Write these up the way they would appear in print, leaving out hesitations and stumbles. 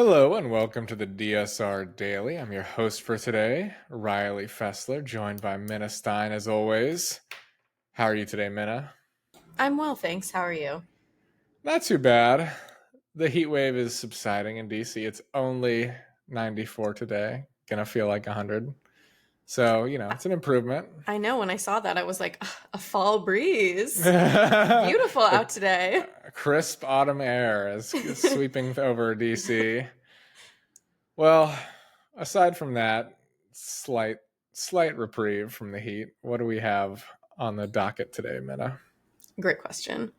Hello and welcome to the DSR Daily. I'm your host for today, Riley Fessler, joined by Minna Stein as always. How are you today, Minna? I'm well, thanks. How are you? Not too bad. The heat wave is subsiding in DC. It's only 94 today. Gonna feel like 100. So, it's an improvement. I know when I saw that, I was like, "Ah, a fall breeze. Beautiful the out today." crisp autumn air is sweeping over DC. Well, aside from that slight reprieve from the heat, what do we have on the docket today, Minna? Great question.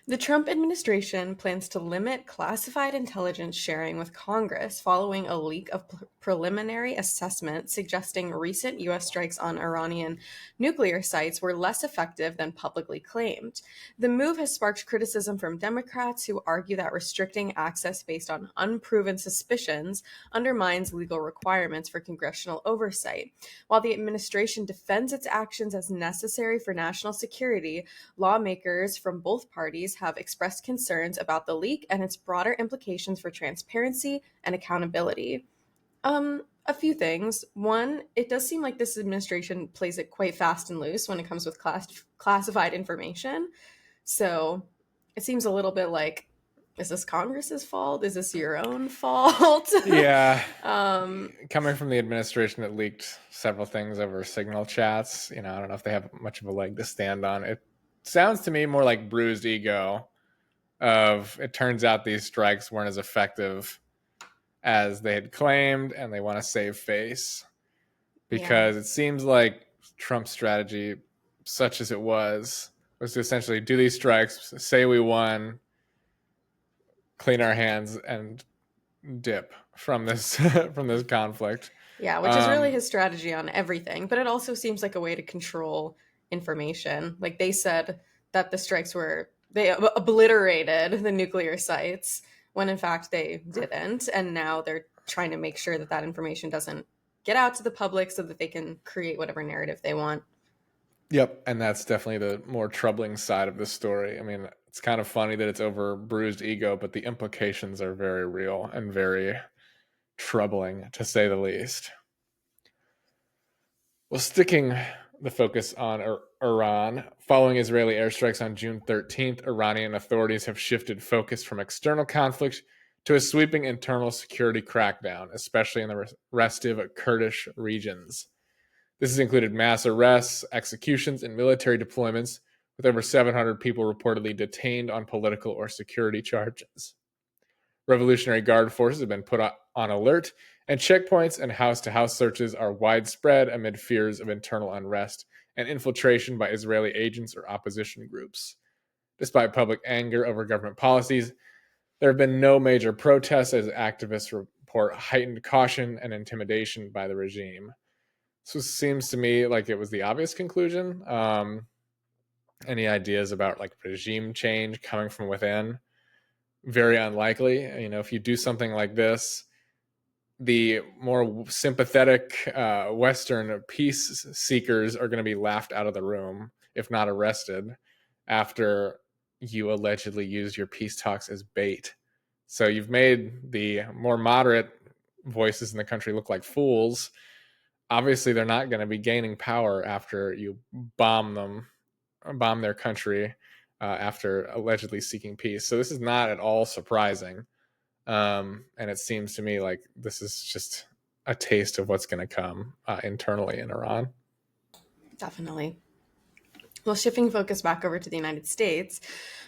The Trump administration plans to limit classified intelligence sharing with Congress following a leak of preliminary assessment suggesting recent U.S. strikes on Iranian nuclear sites were less effective than publicly claimed. The move has sparked criticism from Democrats who argue that restricting access based on unproven suspicions undermines legal requirements for congressional oversight. While the administration defends its actions as necessary for national security, lawmakers from both parties have expressed concerns about the leak and its broader implications for transparency and accountability. A few things. One, it does seem like this administration plays it quite fast and loose when it comes with classified information. So it seems a little bit like, is this Congress's fault? Is this your own fault? Yeah, um, coming from the administration that leaked several things over signal chats, I don't know if they have much of a leg to stand on. It sounds to me more like bruised ego of it turns out these strikes weren't as effective as they had claimed and they want to save face yeah. because it seems like Trump's strategy, such as it was to essentially do these strikes, say we won, clean our hands, and dip from this from this conflict. Yeah, which is really Um, his strategy on everything. But it also seems like a way to control information. Like they said that the strikes were, they obliterated the nuclear sites when in fact they didn't. And now they're trying to make sure that that information doesn't get out to the public so that they can create whatever narrative they want. yep, and that's definitely the more troubling side of the story. I mean, it's kind of funny that it's over bruised ego, but the implications are very real and very troubling, to say the least. Well, sticking the focus on Iran, following Israeli airstrikes on June 13th, Iranian authorities have shifted focus from external conflict to a sweeping internal security crackdown, especially in the restive Kurdish regions. This has included mass arrests, executions, and military deployments, with over 700 people reportedly detained on political or security charges. Revolutionary Guard forces have been put on alert, and checkpoints and house to house searches are widespread amid fears of internal unrest and infiltration by Israeli agents or opposition groups. Despite public anger over government policies, there have been no major protests as activists report heightened caution and intimidation by the regime. So it seems to me like it was the obvious conclusion. Any ideas about like regime change coming from within? Very unlikely. If you do something like this, the more sympathetic Western peace seekers are going to be laughed out of the room, if not arrested, after you allegedly used your peace talks as bait. So you've made the more moderate voices in the country look like fools. Obviously, they're not going to be gaining power after you bomb their country after allegedly seeking peace. So this is not at all surprising. And it seems to me like this is just a taste of what's going to come internally in Iran. Definitely. Well, shifting focus back over to the United States,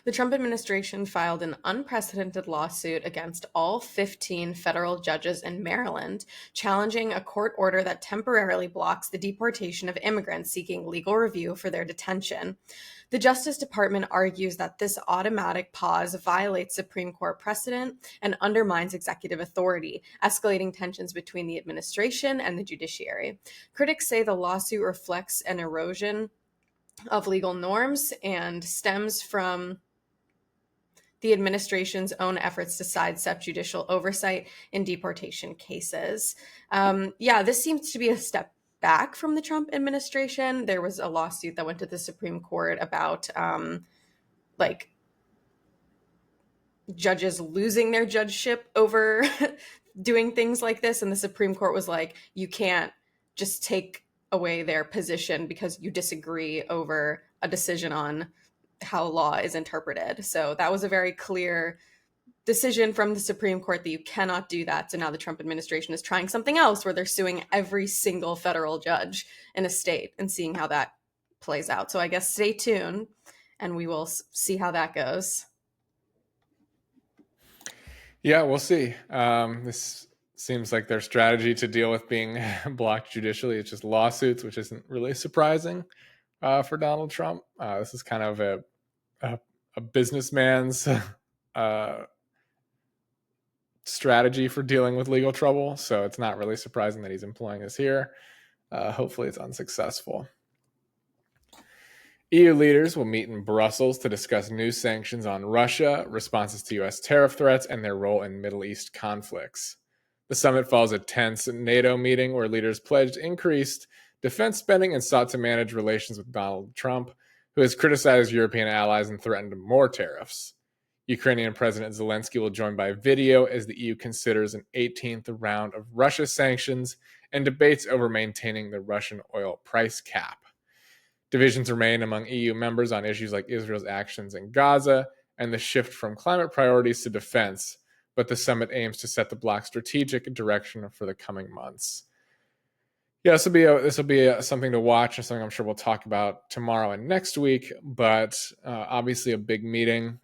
the Trump administration filed an unprecedented lawsuit against all 15 federal judges in Maryland, challenging a court order that temporarily blocks the deportation of immigrants seeking legal review for their detention. The Justice Department argues that this automatic pause violates Supreme Court precedent and undermines executive authority, escalating tensions between the administration and the judiciary. Critics say the lawsuit reflects an erosion of legal norms and stems from the administration's own efforts to sidestep judicial oversight in deportation cases. This seems to be a step back from the Trump administration. There was a lawsuit that went to the Supreme Court about like judges losing their judgeship over doing things like this. And the Supreme Court was like, you can't just take away their position because you disagree over a decision on how law is interpreted. So that was a very clear decision from the Supreme Court that you cannot do that. So now the Trump administration is trying something else where they're suing every single federal judge in a state and seeing how that plays out. So I guess stay tuned and we will see how that goes. Yeah, we'll see. This seems like their strategy to deal with being blocked judicially is just lawsuits, which isn't really surprising for Donald Trump. This is kind of a businessman's strategy for dealing with legal trouble. So it's not really surprising that he's employing this here. Hopefully it's unsuccessful. EU leaders will meet in Brussels to discuss new sanctions on Russia, responses to U.S. tariff threats, and their role in Middle East conflicts. The summit follows a tense NATO meeting where leaders pledged increased defense spending and sought to manage relations with Donald Trump, who has criticized European allies and threatened more tariffs. Ukrainian President Zelensky will join by video as the EU considers an 18th round of Russia sanctions and debates over maintaining the Russian oil price cap. Divisions remain among EU members on issues like Israel's actions in Gaza and the shift from climate priorities to defense, but the summit aims to set the bloc's strategic direction for the coming months. Yeah, this will be something to watch and something I'm sure we'll talk about tomorrow and next week, but obviously a big meeting.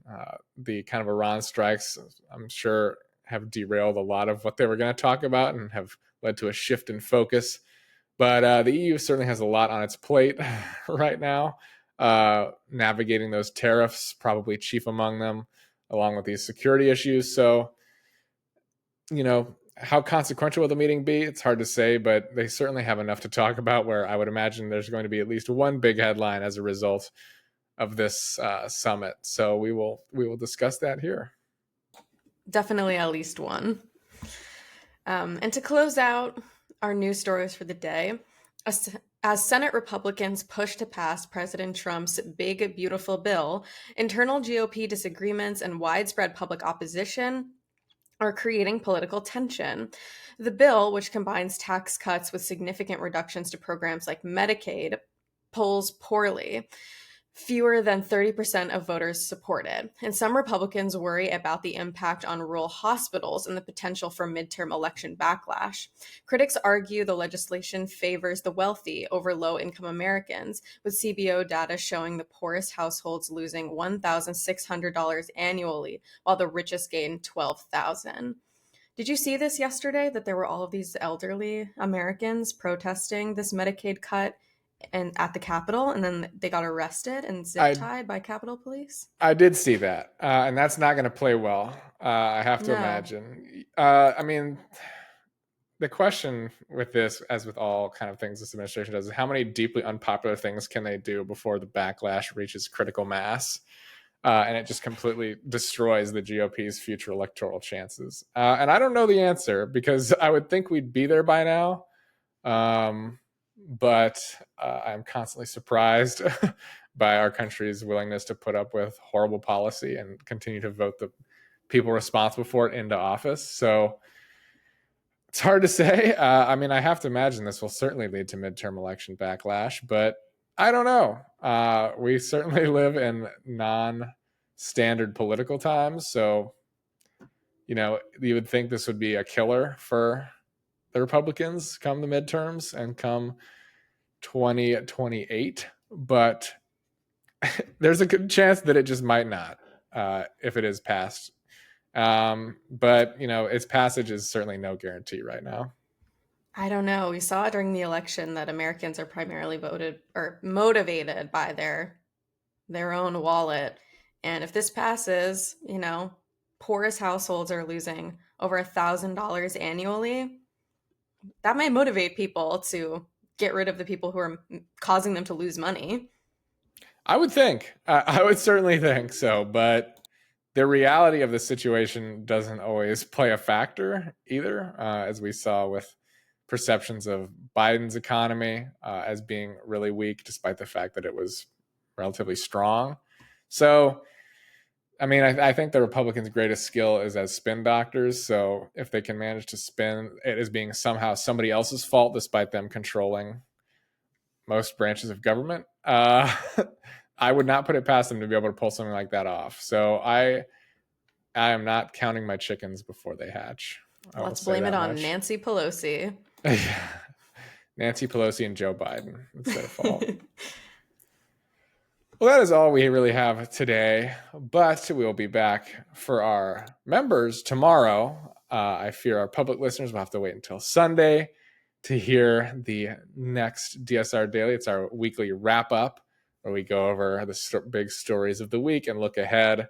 The kind of Iran strikes, I'm sure, have derailed a lot of what they were going to talk about and have led to a shift in focus. But the EU certainly has a lot on its plate right now, navigating those tariffs, probably chief among them, along with these security issues. So, how consequential will the meeting be? It's hard to say, but they certainly have enough to talk about where I would imagine there's going to be at least one big headline as a result of this summit. So we will discuss that here. Definitely at least one. And to close out our news stories for the day, as Senate Republicans push to pass President Trump's big, beautiful bill, internal GOP disagreements and widespread public opposition are creating political tension. The bill, which combines tax cuts with significant reductions to programs like Medicaid, polls poorly. Fewer than 30% of voters support it, and some Republicans worry about the impact on rural hospitals and the potential for midterm election backlash. Critics argue the legislation favors the wealthy over low-income Americans, with CBO data showing the poorest households losing $1,600 annually, while the richest gain $12,000. Did you see this yesterday, that there were all of these elderly Americans protesting this Medicaid cut and at the Capitol, and then they got arrested and zip-tied by Capitol Police? I did see that, and that's not going to play well, I have to imagine. I mean, the question with this, as with all kind of things this administration does, is how many deeply unpopular things can they do before the backlash reaches critical mass? And it just completely destroys the GOP's future electoral chances. And I don't know the answer, because I would think we'd be there by now. But I'm constantly surprised by our country's willingness to put up with horrible policy and continue to vote the people responsible for it into office. So it's hard to say. I mean, I have to imagine this will certainly lead to midterm election backlash, but I don't know. We certainly live in non-standard political times. So, you would think this would be a killer for the Republicans come the midterms and come 2028, but there's a good chance that it just might not if it is passed. But its passage is certainly no guarantee right now. I don't know. We saw during the election that Americans are primarily voted or motivated by their own wallet. And if this passes, poorest households are losing over $1,000 annually. That might motivate people to get rid of the people who are causing them to lose money. I would think. I would certainly think so. But the reality of the situation doesn't always play a factor either, as we saw with perceptions of Biden's economy as being really weak, despite the fact that it was relatively strong. So I mean, I think the Republicans' greatest skill is as spin doctors. So if they can manage to spin it as being somehow somebody else's fault, despite them controlling most branches of government, I would not put it past them to be able to pull something like that off. So I am not counting my chickens before they hatch. Let's blame it on Nancy Pelosi. Nancy Pelosi and Joe Biden. It's their fault. Well, that is all we really have today, but we will be back for our members tomorrow. I fear our public listeners will have to wait until Sunday to hear the next DSR Daily. It's our weekly wrap-up where we go over the big stories of the week and look ahead.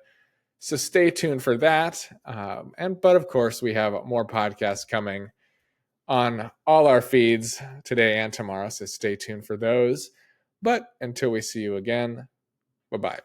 So stay tuned for that. But of course, we have more podcasts coming on all our feeds today and tomorrow, so stay tuned for those. But until we see you again, bye-bye.